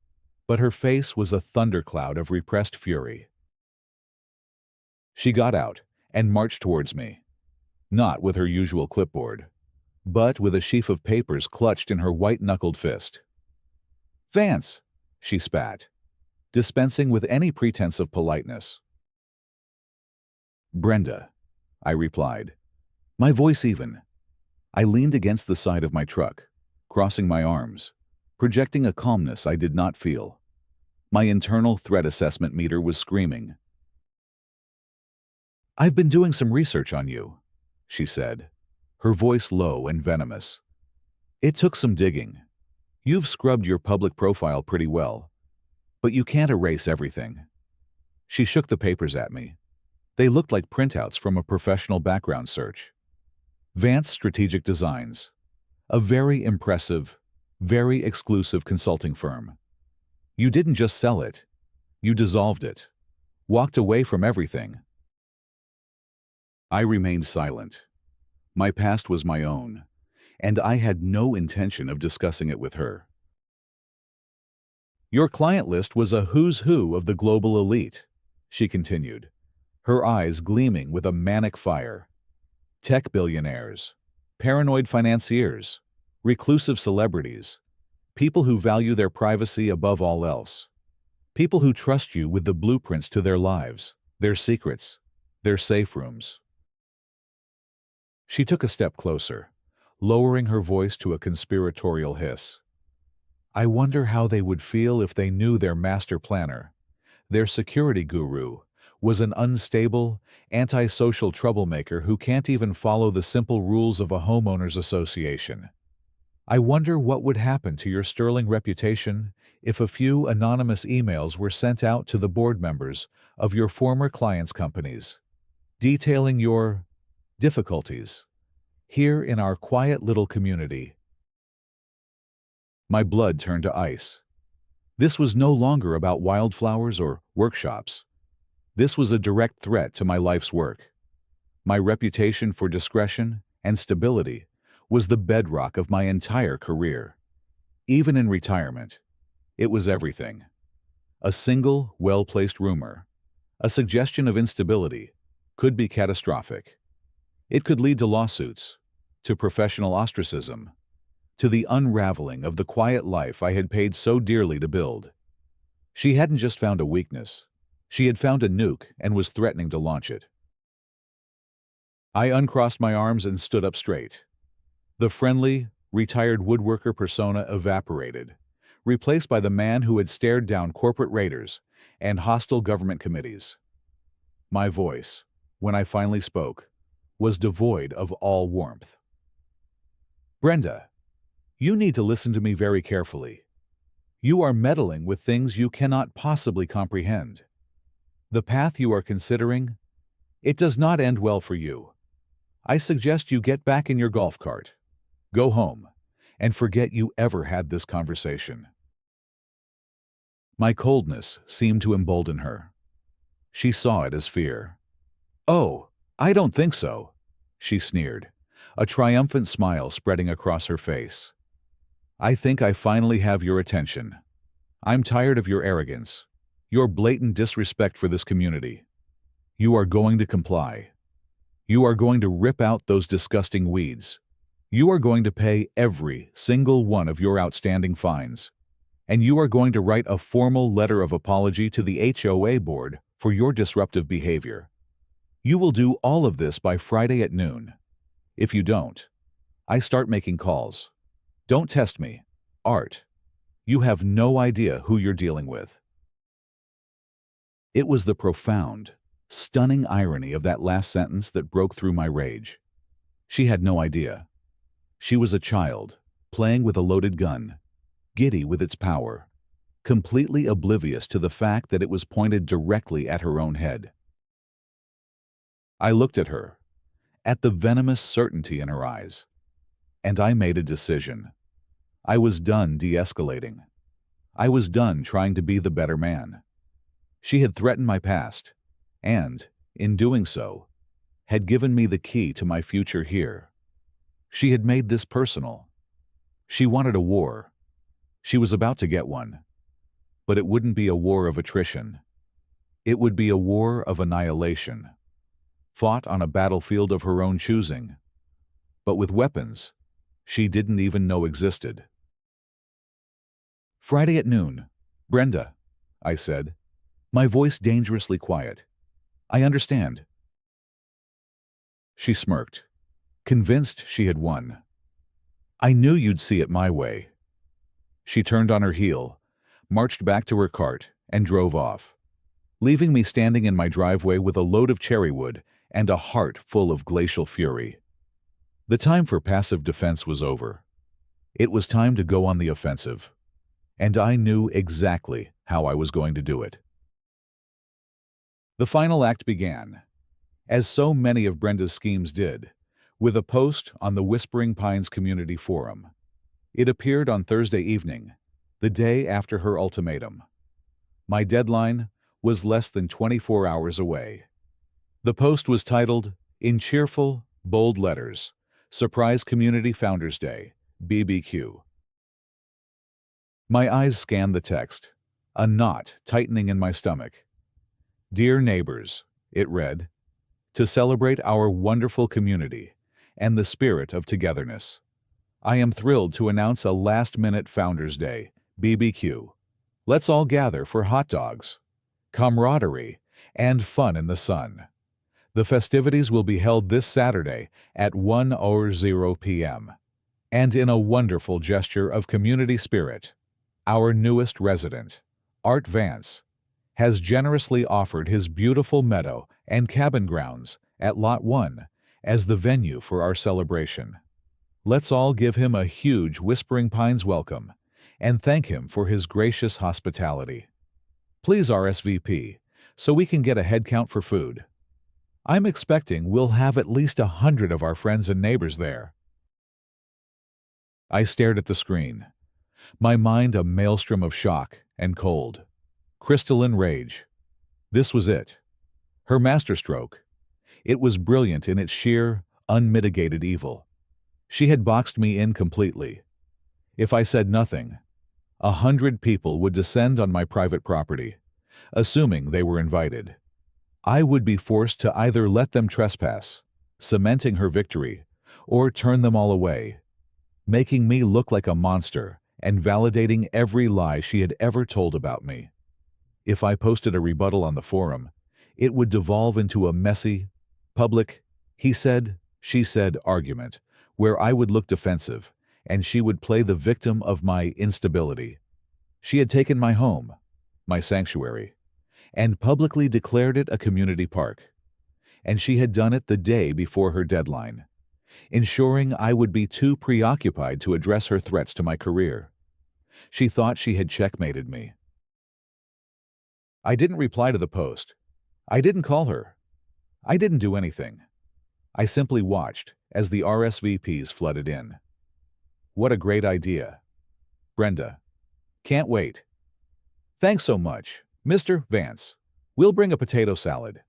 but her face was a thundercloud of repressed fury. She got out and marched towards me, not with her usual clipboard, but with a sheaf of papers clutched in her white-knuckled fist. "Vance," she spat, dispensing with any pretense of politeness. "Brenda," I replied, my voice even. I leaned against the side of my truck, crossing my arms, projecting a calmness I did not feel. My internal threat assessment meter was screaming. "I've been doing some research on you," she said, her voice low and venomous. "It took some digging. You've scrubbed your public profile pretty well, but you can't erase everything." She shook the papers at me. They looked like printouts from a professional background search. Vance Strategic Designs, a very impressive, very exclusive consulting firm. You didn't just sell it, you dissolved it, walked away from everything. I remained silent. My past was my own, and I had no intention of discussing it with her. "Your client list was a who's who of the global elite," she continued, her eyes gleaming with a manic fire. "Tech billionaires, paranoid financiers, reclusive celebrities, people who value their privacy above all else, people who trust you with the blueprints to their lives, their secrets, their safe rooms." She took a step closer, lowering her voice to a conspiratorial hiss. "I wonder how they would feel if they knew their master planner, their security guru, was an unstable, antisocial troublemaker who can't even follow the simple rules of a homeowners association. I wonder what would happen to your sterling reputation if a few anonymous emails were sent out to the board members of your former clients' companies, detailing your difficulties here in our quiet little community." My blood turned to ice. This was no longer about wildflowers or workshops. This was a direct threat to my life's work. My reputation for discretion and stability was the bedrock of my entire career. Even in retirement, it was everything. A single, well-placed rumor, a suggestion of instability, could be catastrophic. It could lead to lawsuits, to professional ostracism, to the unraveling of the quiet life I had paid so dearly to build. She hadn't just found a weakness. She had found a nuke and was threatening to launch it. I uncrossed my arms and stood up straight. The friendly, retired woodworker persona evaporated, replaced by the man who had stared down corporate raiders and hostile government committees. My voice, when I finally spoke, was devoid of all warmth. "Brenda, you need to listen to me very carefully. You are meddling with things you cannot possibly comprehend. The path you are considering, it does not end well for you. I suggest you get back in your golf cart, go home, and forget you ever had this conversation." My coldness seemed to embolden her. She saw it as fear. "Oh, I don't think so," she sneered, a triumphant smile spreading across her face. "I think I finally have your attention. I'm tired of your arrogance, your blatant disrespect for this community. You are going to comply. You are going to rip out those disgusting weeds. You are going to pay every single one of your outstanding fines. And you are going to write a formal letter of apology to the HOA board for your disruptive behavior. You will do all of this by Friday at noon. If you don't, I start making calls. Don't test me, Art. You have no idea who you're dealing with." It was the profound, stunning irony of that last sentence that broke through my rage. She had no idea. She was a child, playing with a loaded gun, giddy with its power, completely oblivious to the fact that it was pointed directly at her own head. I looked at her, at the venomous certainty in her eyes, and I made a decision. I was done de-escalating. I was done trying to be the better man. She had threatened my past, and, in doing so, had given me the key to my future here. She had made this personal. She wanted a war. She was about to get one. But it wouldn't be a war of attrition. It would be a war of annihilation, fought on a battlefield of her own choosing, but with weapons she didn't even know existed. "Friday at noon, Brenda," I said, my voice dangerously quiet. "I understand." She smirked, convinced she had won. "I knew you'd see it my way." She turned on her heel, marched back to her cart, and drove off, leaving me standing in my driveway with a load of cherry wood and a heart full of glacial fury. The time for passive defense was over. It was time to go on the offensive, and I knew exactly how I was going to do it. The final act began, as so many of Brenda's schemes did, with a post on the Whispering Pines Community Forum. It appeared on Thursday evening, the day after her ultimatum. My deadline was less than 24 hours away. The post was titled, in cheerful, bold letters, "Surprise Community Founders Day, BBQ." My eyes scanned the text, a knot tightening in my stomach. "Dear neighbors," it read, "to celebrate our wonderful community and the spirit of togetherness, I am thrilled to announce a last-minute Founders Day, BBQ. Let's all gather for hot dogs, camaraderie, and fun in the sun. The festivities will be held this Saturday at 1:00 p.m. And in a wonderful gesture of community spirit, our newest resident, Art Vance, has generously offered his beautiful meadow and cabin grounds at Lot 1 as the venue for our celebration. Let's all give him a huge Whispering Pines welcome and thank him for his gracious hospitality. Please RSVP so we can get a head count for food. I'm expecting we'll have at least 100 of our friends and neighbors there." I stared at the screen, my mind a maelstrom of shock and cold, crystalline rage. This was it. Her masterstroke. It was brilliant in its sheer, unmitigated evil. She had boxed me in completely. If I said nothing, 100 people would descend on my private property, assuming they were invited. I would be forced to either let them trespass, cementing her victory, or turn them all away, making me look like a monster and validating every lie she had ever told about me. If I posted a rebuttal on the forum, it would devolve into a messy, public, he said, she said argument, where I would look defensive, and she would play the victim of my instability. She had taken my home, my sanctuary, and publicly declared it a community park. And she had done it the day before her deadline, ensuring I would be too preoccupied to address her threats to my career. She thought she had checkmated me. I didn't reply to the post, I didn't call her. I didn't do anything. I simply watched as the RSVPs flooded in. What a great idea. Brenda. Can't wait. Thanks so much, Mr. Vance. We'll bring a potato salad.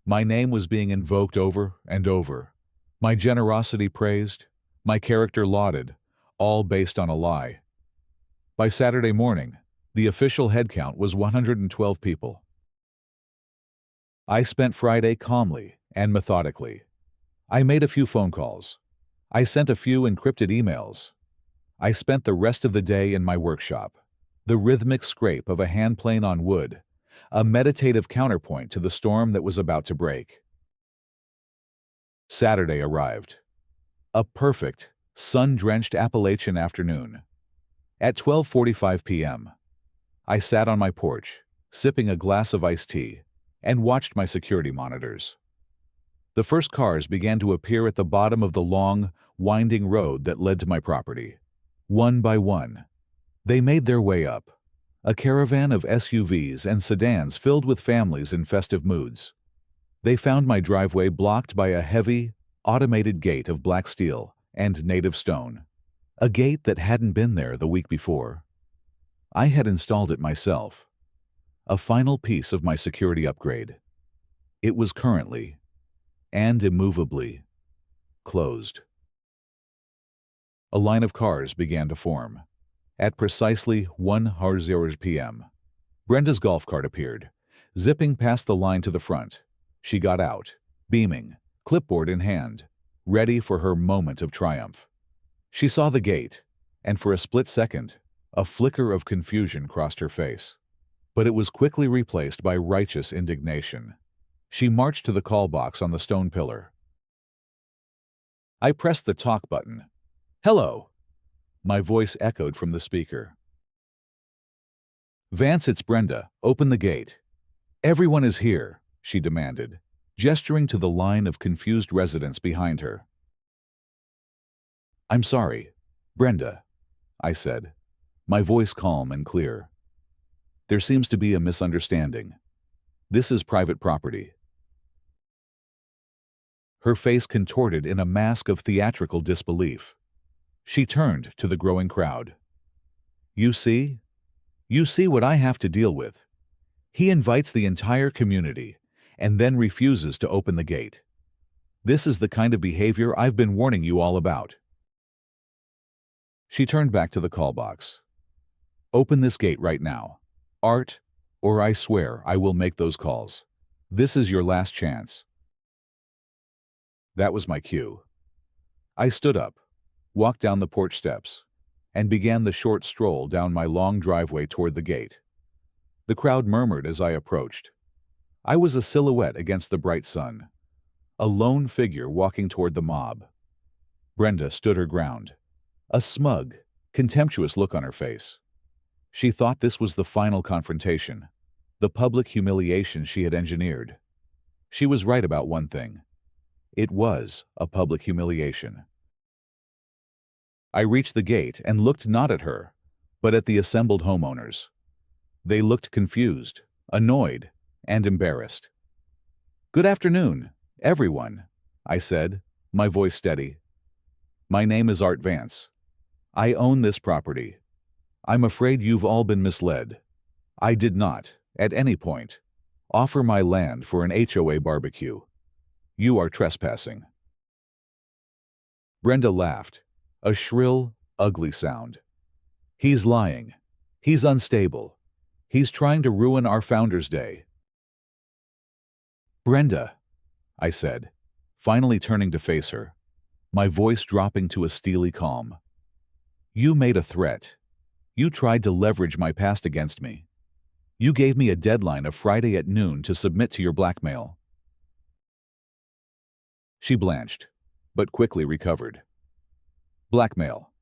My name was being invoked over and over. My generosity praised, my character lauded, all based on a lie. By Saturday morning, the official headcount was 112 people. I spent Friday calmly and methodically. I made a few phone calls. I sent a few encrypted emails. I spent the rest of the day in my workshop, the rhythmic scrape of a hand plane on wood, a meditative counterpoint to the storm that was about to break. Saturday arrived. A perfect, sun-drenched Appalachian afternoon. At 12:45 p.m., I sat on my porch, sipping a glass of iced tea, and watched my security monitors. The first cars began to appear at the bottom of the long, winding road that led to my property. One by one, they made their way up, a caravan of SUVs and sedans filled with families in festive moods. They found my driveway blocked by a heavy, automated gate of black steel and native stone, a gate that hadn't been there the week before. I had installed it myself, a final piece of my security upgrade. It was currently, and immovably, closed. A line of cars began to form. At precisely 1:00 p.m., Brenda's golf cart appeared, zipping past the line to the front. She got out, beaming, clipboard in hand, ready for her moment of triumph. She saw the gate, and for a split second, a flicker of confusion crossed her face. But it was quickly replaced by righteous indignation. She marched to the call box on the stone pillar. I pressed the talk button. "Hello," my voice echoed from the speaker. "Vance, it's Brenda. Open the gate." "Everyone is here," she demanded, gesturing to the line of confused residents behind her. "I'm sorry, Brenda," I said, my voice calm and clear. "There seems to be a misunderstanding. This is private property." Her face contorted in a mask of theatrical disbelief. She turned to the growing crowd. You see what I have to deal with. He invites the entire community and then refuses to open the gate. This is the kind of behavior I've been warning you all about." She turned back to the call box. "Open this gate right now, Art, or I swear I will make those calls. This is your last chance." That was my cue. I stood up, walked down the porch steps, and began the short stroll down my long driveway toward the gate. The crowd murmured as I approached. I was a silhouette against the bright sun, a lone figure walking toward the mob. Brenda stood her ground, a smug, contemptuous look on her face. She thought this was the final confrontation, the public humiliation she had engineered. She was right about one thing. It was a public humiliation. I reached the gate and looked not at her, but at the assembled homeowners. They looked confused, annoyed, and embarrassed. "Good afternoon, everyone," I said, my voice steady. "My name is Art Vance. I own this property. I'm afraid you've all been misled. I did not, at any point, offer my land for an HOA barbecue. You are trespassing." Brenda laughed, a shrill, ugly sound. "He's lying. He's unstable. He's trying to ruin our Founders' Day." "Brenda," I said, finally turning to face her, my voice dropping to a steely calm. "You made a threat. You tried to leverage my past against me. You gave me a deadline of Friday at noon to submit to your blackmail." She blanched, but quickly recovered. "Blackmail?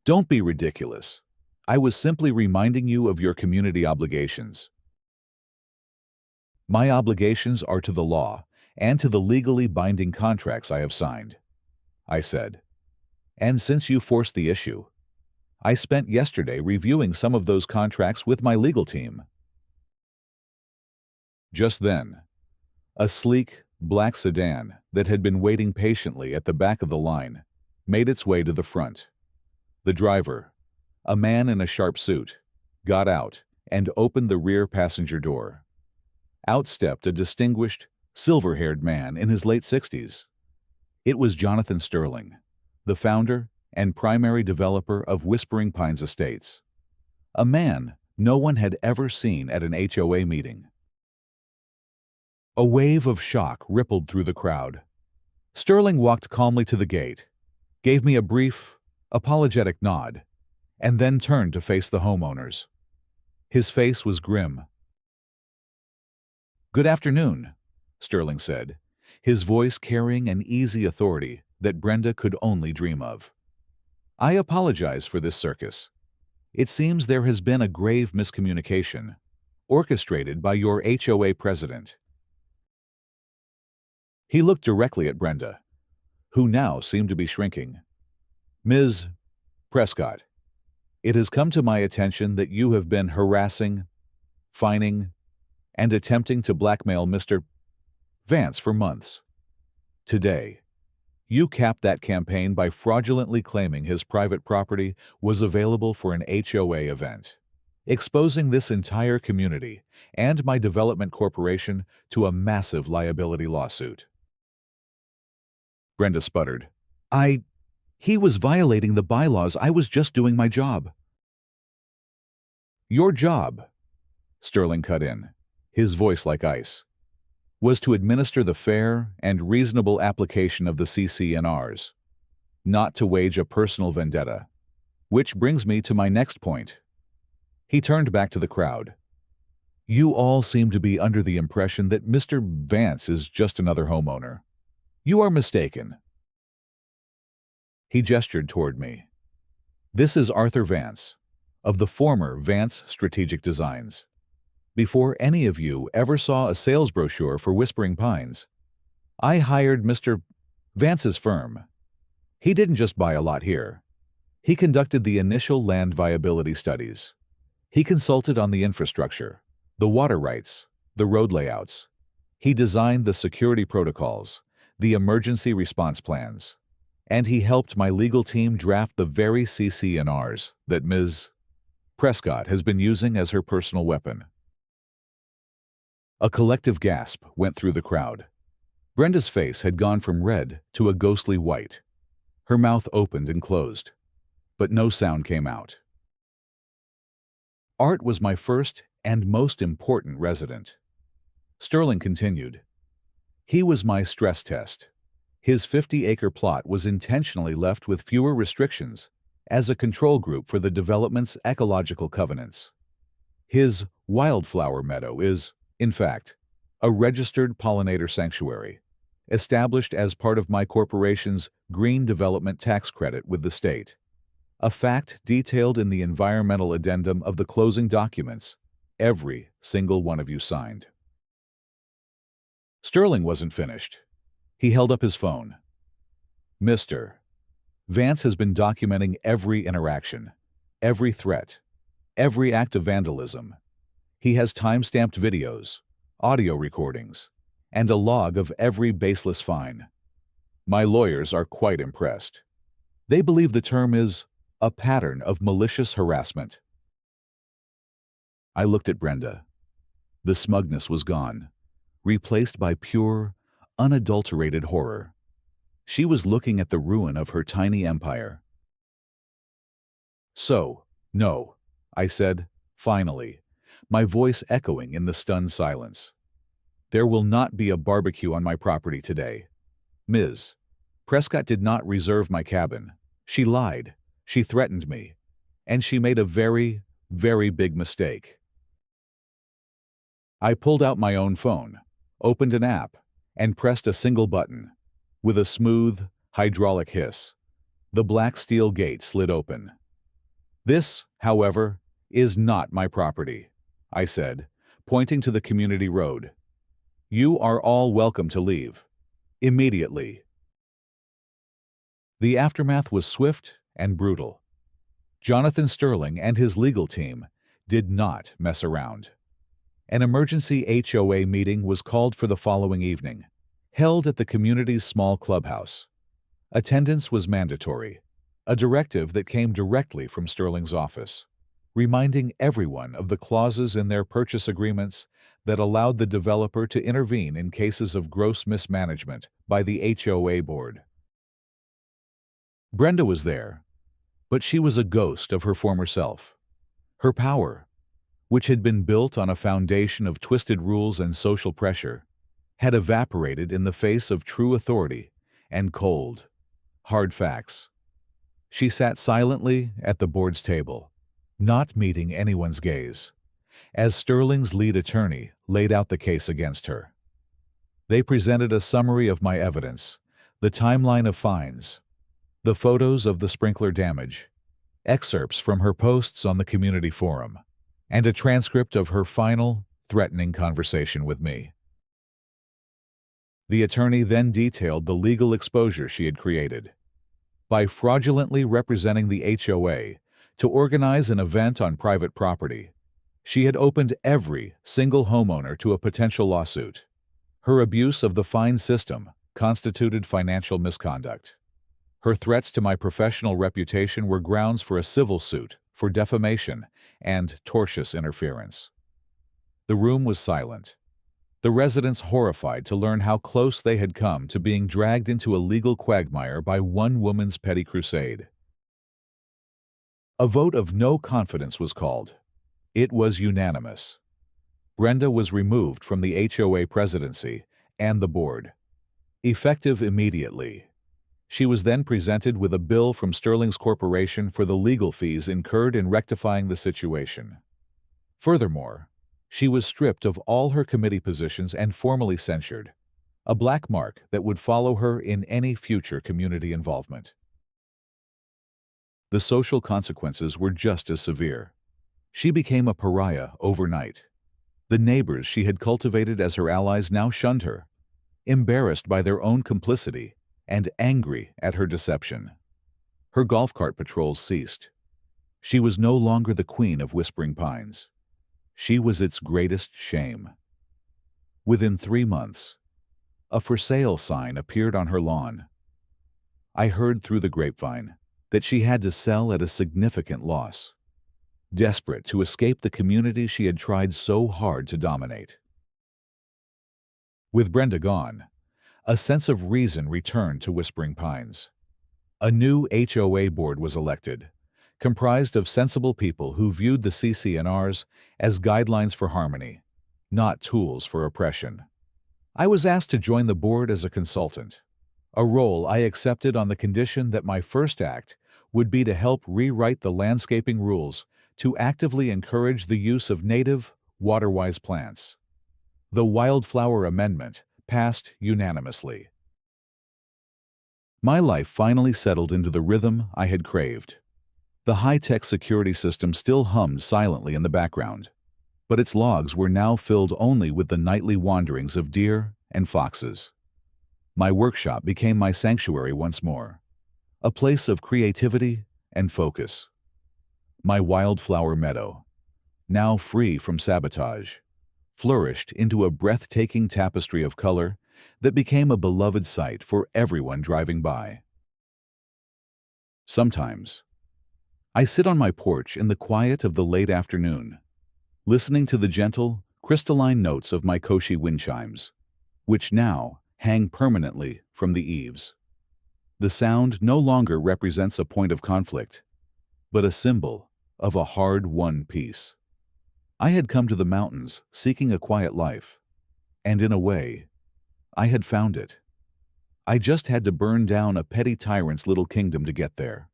Don't be ridiculous. I was simply reminding you of your community obligations." "My obligations are to the law and to the legally binding contracts I have signed," I said. "And since you forced the issue, I spent yesterday reviewing some of those contracts with my legal team." Just then, a sleek, black sedan that had been waiting patiently at the back of the line made its way to the front. The driver, a man in a sharp suit, got out and opened the rear passenger door. Out stepped a distinguished, silver-haired man in his late 60s. It was Jonathan Sterling, the founder and primary developer of Whispering Pines Estates. A man no one had ever seen at an HOA meeting. A wave of shock rippled through the crowd. Sterling walked calmly to the gate, gave me a brief, apologetic nod, and then turned to face the homeowners. His face was grim. "Good afternoon," Sterling said, his voice carrying an easy authority that Brenda could only dream of. "I apologize for this circus. It seems there has been a grave miscommunication, orchestrated by your HOA president." He looked directly at Brenda, who now seemed to be shrinking. "Ms. Prescott, it has come to my attention that you have been harassing, fining, and attempting to blackmail Mr. Vance for months. Today, you capped that campaign by fraudulently claiming his private property was available for an HOA event, exposing this entire community and my development corporation to a massive liability lawsuit." Brenda sputtered. He was violating the bylaws. I was just doing my job." "Your job," Sterling cut in, his voice like ice, "was to administer the fair and reasonable application of the CC&Rs, not to wage a personal vendetta. Which brings me to my next point." He turned back to the crowd. "You all seem to be under the impression that Mr. Vance is just another homeowner. You are mistaken." He gestured toward me. "This is Arthur Vance, of the former Vance Strategic Designs. Before any of you ever saw a sales brochure for Whispering Pines, I hired Mr. Vance's firm. He didn't just buy a lot here. He conducted the initial land viability studies. He consulted on the infrastructure, the water rights, the road layouts. He designed the security protocols, the emergency response plans, and he helped my legal team draft the very CC&Rs that Ms. Prescott has been using as her personal weapon." A collective gasp went through the crowd. Brenda's face had gone from red to a ghostly white. Her mouth opened and closed, but no sound came out. "Art was my first and most important resident," Sterling continued. "He was my stress test. His 50-acre plot was intentionally left with fewer restrictions as a control group for the development's ecological covenants. His wildflower meadow is, in fact, a registered pollinator sanctuary, established as part of my corporation's green development tax credit with the state, a fact detailed in the environmental addendum of the closing documents every single one of you signed." Sterling wasn't finished. He held up his phone. "Mr. Vance has been documenting every interaction, every threat, every act of vandalism. He has time-stamped videos, audio recordings, and a log of every baseless fine. My lawyers are quite impressed. They believe the term is a pattern of malicious harassment." I looked at Brenda. The smugness was gone, replaced by pure, unadulterated horror. She was looking at the ruin of her tiny empire. "So, no," I said, finally, my voice echoing in the stunned silence. "There will not be a barbecue on my property today. Ms. Prescott did not reserve my cabin. She lied, she threatened me, and she made a very, very big mistake." I pulled out my own phone, opened an app, and pressed a single button. With a smooth, hydraulic hiss, the black steel gate slid open. "This, however, is not my property," I said, pointing to the community road. "You are all welcome to leave. Immediately." The aftermath was swift and brutal. Jonathan Sterling and his legal team did not mess around. An emergency HOA meeting was called for the following evening, held at the community's small clubhouse. Attendance was mandatory, a directive that came directly from Sterling's office, reminding everyone of the clauses in their purchase agreements that allowed the developer to intervene in cases of gross mismanagement by the HOA board. Brenda was there, but she was a ghost of her former self. Her power, which had been built on a foundation of twisted rules and social pressure, had evaporated in the face of true authority and cold, hard facts. She sat silently at the board's table, not meeting anyone's gaze, as Sterling's lead attorney laid out the case against her. They presented a summary of my evidence, the timeline of fines, the photos of the sprinkler damage, excerpts from her posts on the community forum, and a transcript of her final, threatening conversation with me. The attorney then detailed the legal exposure she had created. By fraudulently representing the HOA to organize an event on private property, she had opened every single homeowner to a potential lawsuit. Her abuse of the fine system constituted financial misconduct. Her threats to my professional reputation were grounds for a civil suit for defamation and tortious interference. The room was silent, the residents horrified to learn how close they had come to being dragged into a legal quagmire by one woman's petty crusade. A vote of no confidence was called. It was unanimous. Brenda was removed from the HOA presidency and the board, effective immediately. She was then presented with a bill from Sterling's Corporation for the legal fees incurred in rectifying the situation. Furthermore, she was stripped of all her committee positions and formally censured, a black mark that would follow her in any future community involvement. The social consequences were just as severe. She became a pariah overnight. The neighbors she had cultivated as her allies now shunned her, embarrassed by their own complicity and angry at her deception. Her golf cart patrols ceased. She was no longer the queen of Whispering Pines. She was its greatest shame. Within 3 months, a for sale sign appeared on her lawn. I heard through the grapevine that she had to sell at a significant loss, desperate to escape the community she had tried so hard to dominate. With Brenda gone, a sense of reason returned to Whispering Pines. A new HOA board was elected, comprised of sensible people who viewed the CC&Rs as guidelines for harmony, not tools for oppression. I was asked to join the board as a consultant, a role I accepted on the condition that my first act would be to help rewrite the landscaping rules to actively encourage the use of native, water-wise plants. The Wildflower Amendment passed unanimously. My life finally settled into the rhythm I had craved. The high-tech security system still hummed silently in the background, but its logs were now filled only with the nightly wanderings of deer and foxes. My workshop became my sanctuary once more, a place of creativity and focus. My wildflower meadow, now free from sabotage, flourished into a breathtaking tapestry of color that became a beloved sight for everyone driving by. Sometimes, I sit on my porch in the quiet of the late afternoon, listening to the gentle, crystalline notes of my koshi wind chimes, which now hang permanently from the eaves. The sound no longer represents a point of conflict, but a symbol of a hard-won peace. I had come to the mountains seeking a quiet life, and in a way, I had found it. I just had to burn down a petty tyrant's little kingdom to get there.